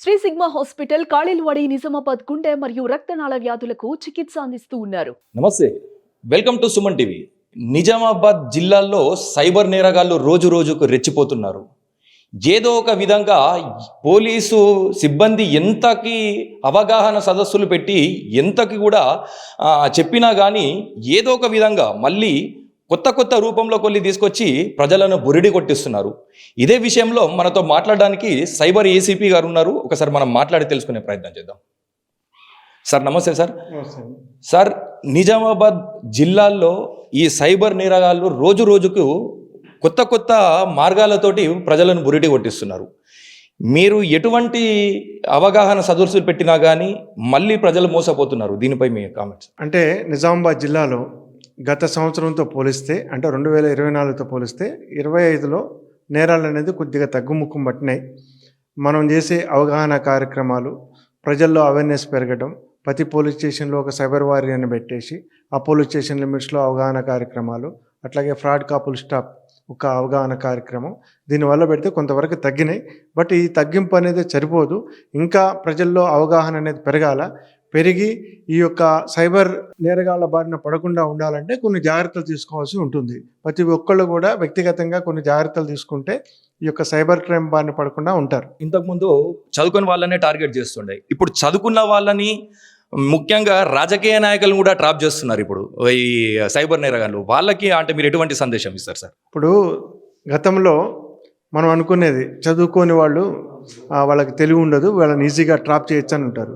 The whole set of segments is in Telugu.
శ్రీ సిగ్మా హాస్పిటల్ కాళిల్వాడి నిజామాబాద్ గుండె మరియు రక్తనాళ వ్యాధులకు చికిత్స అందిస్తూ ఉన్నారు. నమస్తే, welcome to Suman TV. Nizamabad జిల్లాలో సైబర్ నేరగాళ్ళు రోజు రోజుకు రెచ్చిపోతున్నారు. ఏదో ఒక విధంగా పోలీసు సిబ్బంది ఎంతకి అవగాహన సదస్సులు పెట్టి ఎంతకి కూడా చెప్పినా కానీ ఏదో ఒక విధంగా మళ్ళీ కొత్త కొత్త రూపంలో కొన్ని తీసుకొచ్చి ప్రజలను బురిడి కొట్టిస్తున్నారు. ఇదే విషయంలో మనతో మాట్లాడడానికి సైబర్ ఏసీపీ గారు ఉన్నారు. ఒకసారి మనం మాట్లాడి తెలుసుకునే ప్రయత్నం చేద్దాం. సార్ నమస్తే సార్. సార్, నిజామాబాద్ జిల్లాలో ఈ సైబర్ నేరగాళ్ళు రోజు రోజుకు కొత్త కొత్త మార్గాలతోటి ప్రజలను బురిడి కొట్టిస్తున్నారు. మీరు ఎటువంటి అవగాహన సదస్సులు పెట్టినా కానీ మళ్ళీ ప్రజలు మోసపోతున్నారు. దీనిపై మీ కామెంట్స్. అంటే నిజామాబాద్ జిల్లాలో గత సంవత్సరంతో పోలిస్తే, అంటే 2024తో పోలిస్తే 25లో నేరాలు అనేది కొద్దిగా తగ్గుముఖం పట్టినాయి. మనం చేసే అవగాహన కార్యక్రమాలు, ప్రజల్లో అవేర్నెస్ పెరగడం, ప్రతి పోలీస్ స్టేషన్లో ఒక సైబర్ వారియర్ని పెట్టేసి ఆ పోలీస్ స్టేషన్ లిమిట్స్లో అవగాహన కార్యక్రమాలు, అట్లాగే ఫ్రాడ్ కాపుల్ స్టాప్ ఒక అవగాహన కార్యక్రమం, దీనివల్ల పెడితే కొంతవరకు తగ్గినాయి. బట్ ఈ తగ్గింపు అనేది సరిపోదు. ఇంకా ప్రజల్లో అవగాహన అనేది పెరిగి ఈ యొక్క సైబర్ నేరగాళ్ల బారిన పడకుండా ఉండాలంటే కొన్ని జాగ్రత్తలు తీసుకోవాల్సి ఉంటుంది. ప్రతి ఒక్కళ్ళు కూడా వ్యక్తిగతంగా కొన్ని జాగ్రత్తలు తీసుకుంటే ఈ యొక్క సైబర్ క్రైమ్ బారిన పడకుండా ఉంటారు. ఇంతకుముందు చదువుకున్న వాళ్ళనే టార్గెట్ చేస్తుండే, ఇప్పుడు చదువుకున్న వాళ్ళని, ముఖ్యంగా రాజకీయ నాయకులను కూడా ట్రాప్ చేస్తున్నారు ఇప్పుడు ఈ సైబర్ నేరగాళ్ళు. వాళ్ళకి అంటే మీరు ఎటువంటి సందేశం ఇస్తారు సార్? ఇప్పుడు గతంలో మనం అనుకునేది చదువుకోని వాళ్ళు, వాళ్ళకి తెలివి ఉండదు, వాళ్ళని ఈజీగా ట్రాప్ చేయొచ్చు అని ఉంటారు.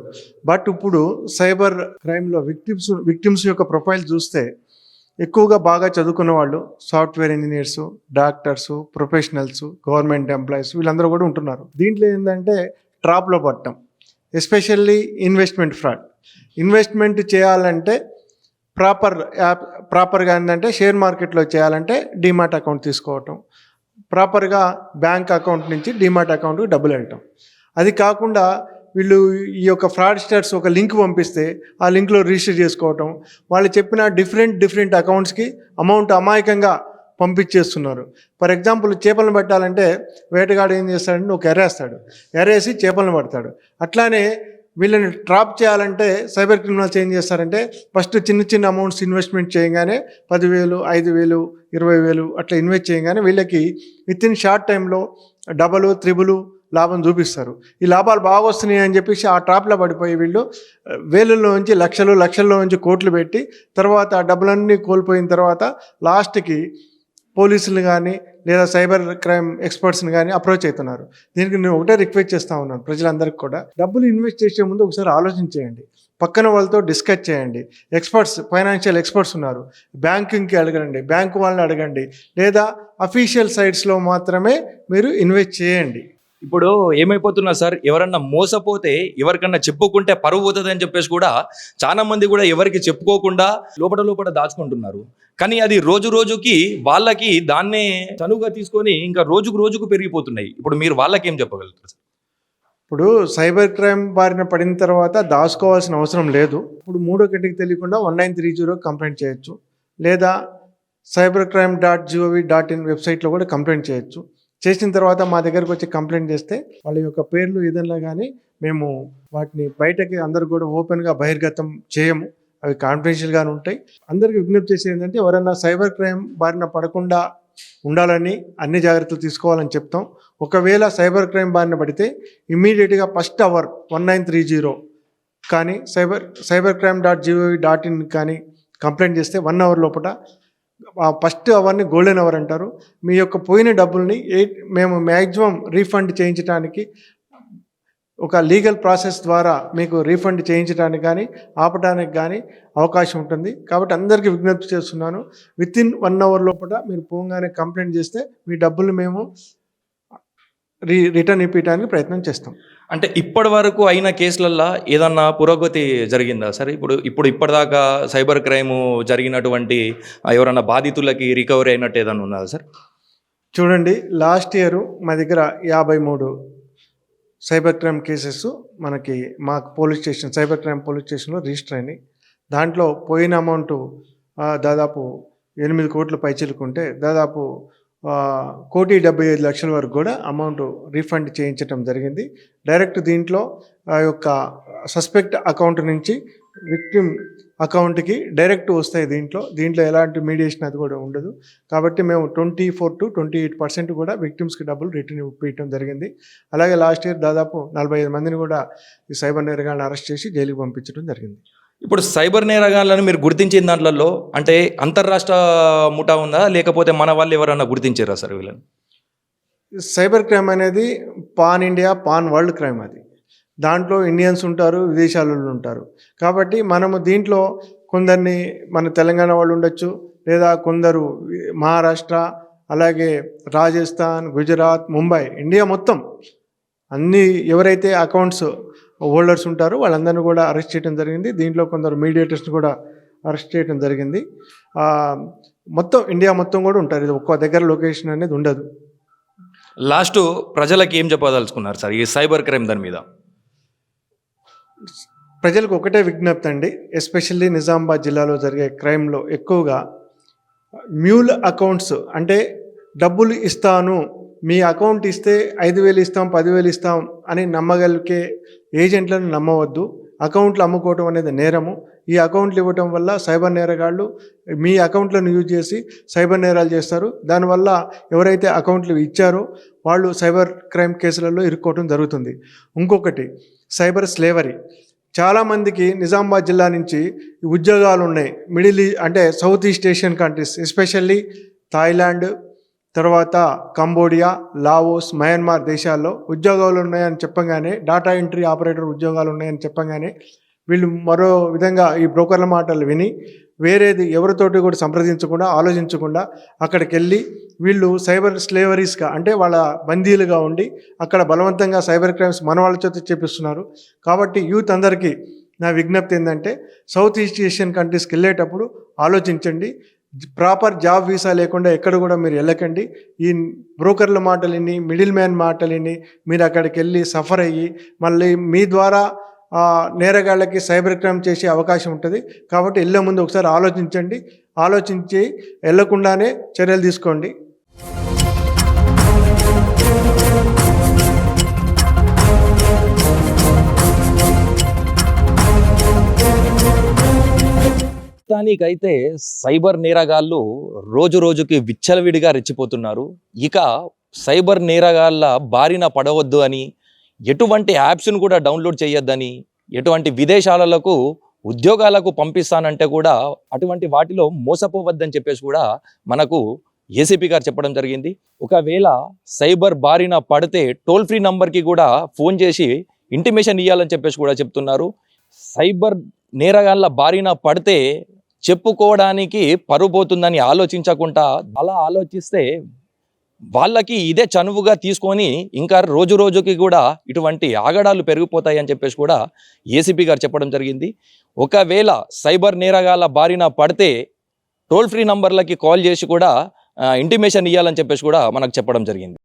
బట్ ఇప్పుడు సైబర్ క్రైమ్లో విక్టిమ్స్ యొక్క ప్రొఫైల్ చూస్తే ఎక్కువగా బాగా చదువుకున్న వాళ్ళు, software engineers, doctors, professionals, government employees, వీళ్ళందరూ కూడా ఉంటున్నారు. దీంట్లో ఏంటంటే ట్రాప్లో పడటం, ఎస్పెషల్లీ ఇన్వెస్ట్మెంట్ ఫ్రాడ్. ఇన్వెస్ట్మెంట్ చేయాలంటే ప్రాపర్గా ఏంటంటే షేర్ మార్కెట్లో చేయాలంటే డీమాట్ అకౌంట్ తీసుకోవటం, ప్రాపర్గా బ్యాంక్ అకౌంట్ నుంచి డీమాట్ అకౌంట్కి డబ్బులు వెళ్ళటం. అది కాకుండా వీళ్ళు ఈ యొక్క ఫ్రాడ్స్టర్స్ ఒక లింక్ పంపిస్తే ఆ లింక్లో రిజిస్టర్ చేసుకోవటం, వాళ్ళు చెప్పిన డిఫరెంట్ అకౌంట్స్కి అమౌంట్ అమాయకంగా పంపించేస్తున్నారు. ఫర్ ఎగ్జాంపుల్, చేపలను పట్టాలంటే వేటగాడు ఏం చేస్తాడంటే ఒక ఎరేసి చేపలను పడతాడు. అట్లానే వీళ్ళని ట్రాప్ చేయాలంటే సైబర్ క్రిమినల్స్ ఏం చేస్తారంటే ఫస్ట్ చిన్న అమౌంట్స్ ఇన్వెస్ట్మెంట్ చేయగానే 10,000, 5,000, 20,000 అట్లా ఇన్వెస్ట్ చేయగానే వీళ్ళకి విత్ ఇన్ షార్ట్ టైంలో డబల్, త్రిబుల్ లాభం చూపిస్తారు. ఈ లాభాలు బాగా వస్తున్నాయి అని చెప్పేసి ఆ ట్రాప్లో పడిపోయి వీళ్ళు వేలుల్లోంచి లక్షల్లోంచి కోట్లు పెట్టి తర్వాత ఆ డబ్బులన్నీ కోల్పోయిన తర్వాత లాస్ట్కి పోలీసులు కానీ లేదా సైబర్ క్రైమ్ ఎక్స్పర్ట్స్ని కానీ అప్రోచ్ అవుతున్నారు. దీనికి నేను ఒకటే రిక్వెస్ట్ చేస్తూ ఉన్నాను ప్రజలందరికీ కూడా, డబ్బులు ఇన్వెస్ట్ చేసే ముందు ఒకసారి ఆలోచించేయండి, పక్కన వాళ్ళతో డిస్కస్ చేయండి. ఫైనాన్షియల్ ఎక్స్పర్ట్స్ ఉన్నారు, బ్యాంకింగ్కి అడగండి, బ్యాంకు వాళ్ళని అడగండి, లేదా అఫీషియల్ సైట్స్లో మాత్రమే మీరు ఇన్వెస్ట్ చేయండి. ఇప్పుడు ఏమైపోతున్నా సార్, ఎవరన్నా మోసపోతే ఎవరికన్నా చెప్పుకుంటే పరువు పోతుంది అని చెప్పేసి కూడా చాలా మంది కూడా ఎవరికి చెప్పుకోకుండా లోపల దాచుకుంటున్నారు. కానీ అది రోజు రోజుకి వాళ్ళకి దాన్నే చనువుగా తీసుకొని ఇంకా రోజుకు పెరిగిపోతున్నాయి. ఇప్పుడు మీరు వాళ్ళకి ఏం చెప్పగలుగుతారు సార్? ఇప్పుడు సైబర్ క్రైమ్ బారిన పడిన తర్వాత దాచుకోవాల్సిన అవసరం లేదు. ఇప్పుడు మూడో కంటికి తెలియకుండా 1930 కంప్లైంట్ చేయొచ్చు, లేదా cybercrime.gov.in వెబ్సైట్లో కూడా కంప్లైంట్ చేయొచ్చు. చేసిన తర్వాత మా దగ్గరకు వచ్చి కంప్లైంట్ చేస్తే వాళ్ళ యొక్క పేర్లు ఏదైనా కానీ మేము వాటిని బయటకి అందరు కూడా ఓపెన్గా బహిర్గతం చేయము, అవి కాన్ఫిడెన్షియల్గానే ఉంటాయి. అందరికీ విజ్ఞప్తి చేసేది ఏంటంటే ఎవరైనా సైబర్ క్రైమ్ బారిన పడకుండా ఉండాలని అన్ని జాగ్రత్తలు తీసుకోవాలని చెప్తాం. ఒకవేళ సైబర్ క్రైమ్ బారిన పడితే ఇమ్మీడియట్గా ఫస్ట్ అవర్ 1930 కానీ cybercrime.gov.in కానీ కంప్లైంట్ చేస్తే 1 అవర్ లోపల, ఫస్ట్ అవర్ని గోల్డెన్ అవర్ అంటారు, మీ యొక్క పోయిన డబ్బుల్ని మేము మ్యాక్సిమం రీఫండ్ చేయించడానికి ఒక లీగల్ ప్రాసెస్ ద్వారా మీకు రీఫండ్ చేయించడానికి కానీ ఆపడానికి కానీ అవకాశం ఉంటుంది. కాబట్టి అందరికీ విజ్ఞప్తి చేస్తున్నాను, విత్ ఇన్ 1 అవర్ లోపల మీరు పోగానే కంప్లైంట్ చేస్తే మీ డబ్బులు మేము రిటర్న్ ఇప్పించడానికి ప్రయత్నం చేస్తాం. అంటే ఇప్పటి వరకు అయిన కేసులల్లో ఏదన్నా పురోగతి జరిగిందా సార్? ఇప్పటిదాకా సైబర్ క్రైమ్ జరిగినటువంటి ఎవరన్నా బాధితులకి రికవరీ అయినట్టు ఏదన్నా ఉన్నదా సార్? చూడండి, లాస్ట్ ఇయర్ మా దగ్గర 53 సైబర్ క్రైమ్ కేసెస్ మనకి మా సైబర్ క్రైమ్ పోలీస్ స్టేషన్లో రిజిస్టర్ అయినాయి. దాంట్లో పోయిన అమౌంట్ దాదాపు 8 కోట్ల పైచిలుకుంటే దాదాపు ₹1,75,00,000 వరకు కూడా అమౌంట్ రీఫండ్ చేయించడం జరిగింది. డైరెక్ట్ దీంట్లో ఆ యొక్క సస్పెక్ట్ అకౌంట్ నుంచి విక్టిమ్ అకౌంట్కి డైరెక్ట్ వస్తాయి. దీంట్లో ఎలాంటి మీడియేషన్ అది కూడా ఉండదు. కాబట్టి మేము 24 to 28% కూడా విక్టిమ్స్కి డబ్బులు రిటర్న్ ఇప్పించడం జరిగింది. అలాగే లాస్ట్ ఇయర్ దాదాపు 45 మందిని కూడా ఈ సైబర్ నేరగాళ్ళని అరెస్ట్ చేసి జైలుకి పంపించడం జరిగింది. ఇప్పుడు సైబర్ నేరగాళ్ళను మీరు గుర్తించిన దాంట్లో అంటే అంతర్రాష్ట్ర ముఠా ఉందా, లేకపోతే మన వాళ్ళు ఎవరన్నా గుర్తించారా సార్ వీళ్ళని? సైబర్ క్రైమ్ అనేది pan India, pan world crime. అది దాంట్లో ఇండియన్స్ ఉంటారు, విదేశాలలో ఉంటారు. కాబట్టి మనము దీంట్లో కొందరిని మన తెలంగాణ వాళ్ళు ఉండొచ్చు, లేదా కొందరు మహారాష్ట్ర, అలాగే రాజస్థాన్, గుజరాత్, ముంబై, ఇండియా మొత్తం అన్ని ఎవరైతే అకౌంట్స్ హోల్డర్స్ ఉంటారో వాళ్ళందరినీ కూడా అరెస్ట్ చేయడం జరిగింది. దీంట్లో కొందరు మీడియేటర్స్ని కూడా అరెస్ట్ చేయడం జరిగింది. మొత్తం ఇండియా మొత్తం కూడా ఉంటారు. ఇది ఒక్క దగ్గర లొకేషన్ అనేది ఉండదు. లాస్ట్ ప్రజలకు ఏం చెప్పదలుచుకున్నారు సార్ ఈ సైబర్ క్రైమ్ దాని మీద? ప్రజలకు ఒకటే విజ్ఞప్తి అండి, ఎస్పెషల్లీ నిజామాబాద్ జిల్లాలో జరిగే క్రైమ్లో ఎక్కువగా మ్యూల్ అకౌంట్స్, అంటే డబ్బులు ఇస్తాను, మీ అకౌంట్ ఇస్తే 5,000 ఇస్తాం, 10,000 ఇస్తాం అని నమ్మగలిగే ఏజెంట్లను నమ్మవద్దు. అకౌంట్లు అమ్ముకోవటం అనేది నేరము. ఈ అకౌంట్లు ఇవ్వటం వల్ల సైబర్ నేరగాళ్ళు మీ అకౌంట్లను యూజ్ చేసి సైబర్ నేరాలు చేస్తారు. దానివల్ల ఎవరైతే అకౌంట్లు ఇచ్చారో వాళ్ళు సైబర్ క్రైమ్ కేసులలో ఇరుక్కోవటం జరుగుతుంది. ఇంకొకటి సైబర్ స్లేవరీ. చాలామందికి నిజామాబాద్ జిల్లా నుంచి ఉద్యోగాలు ఉన్నాయి. అంటే south east Asian countries, especially Thailand, తర్వాత కంబోడియా, లావోస్, మయన్మార్ దేశాల్లో ఉద్యోగాలు ఉన్నాయని చెప్పగానే, డాటా ఎంట్రీ ఆపరేటర్ ఉద్యోగాలు ఉన్నాయని చెప్పగానే వీళ్ళు మరో విధంగా ఈ బ్రోకర్ల మాటలు విని వేరేది ఎవరితోటి కూడా సంప్రదించకుండా, ఆలోచించకుండా అక్కడికి వెళ్ళి వీళ్ళు సైబర్ స్లేవరీస్గా, అంటే వాళ్ళ బందీలుగా ఉండి అక్కడ బలవంతంగా సైబర్ క్రైమ్స్ మన వాళ్ళ చేత చేపిస్తున్నారు. కాబట్టి యూత్ అందరికీ నా విజ్ఞప్తి ఏంటంటే, సౌత్ ఈస్ట్ ఏషియన్ కంట్రీస్కి వెళ్ళేటప్పుడు ఆలోచించండి. ప్రాపర్ జాబ్ వీసా లేకుండా ఎక్కడ కూడా మీరు వెళ్ళకండి. ఈ బ్రోకర్ల మాటలిని, మిడిల్ మ్యాన్ మాటలిని మీరు అక్కడికి వెళ్ళి సఫర్ అయ్యి మళ్ళీ మీ ద్వారా నేరగాళ్ళకి సైబర్ క్రైమ్ చేసే అవకాశం ఉంటుంది. కాబట్టి వెళ్ళే ముందు ఒకసారి ఆలోచించండి. ఆలోచించి వెళ్ళకుండానే చర్యలు తీసుకోండి. మొత్తానికైతే సైబర్ నేరగాళ్ళు రోజు రోజుకి విచ్చలవిడిగా రెచ్చిపోతున్నారు. ఇక సైబర్ నేరగాళ్ళ బారిన పడవద్దు అని, ఎటువంటి యాప్స్ను కూడా డౌన్లోడ్ చేయొద్దని, ఎటువంటి విదేశాలకు ఉద్యోగాలకు పంపిస్తానంటే కూడా అటువంటి వాటిలో మోసపోవద్దని చెప్పేసి కూడా మనకు ఏసీపీ గారు చెప్పడం జరిగింది. ఒకవేళ సైబర్ బారిన పడితే టోల్ ఫ్రీ నంబర్కి కూడా ఫోన్ చేసి ఇంటిమేషన్ ఇవ్వాలని చెప్పేసి కూడా చెప్తున్నారు. సైబర్ నేరగాళ్ళ బారిన పడితే చెప్పుకోవడానికి పరువు పోతుందని ఆలోచించకుండా, అలా ఆలోచిస్తే వాళ్ళకి ఇదే చనువుగా తీసుకొని ఇంకా రోజు రోజుకి కూడా ఇటువంటి ఆగడాలు పెరిగిపోతాయి అని చెప్పేసి కూడా ఏసీపీ గారు చెప్పడం జరిగింది. ఒకవేళ సైబర్ నేరగాళ్ళ బారిన పడితే టోల్ ఫ్రీ నంబర్లకి కాల్ చేసి కూడా ఇంటిమేషన్ ఇవ్వాలని చెప్పేసి కూడా మనకు చెప్పడం జరిగింది.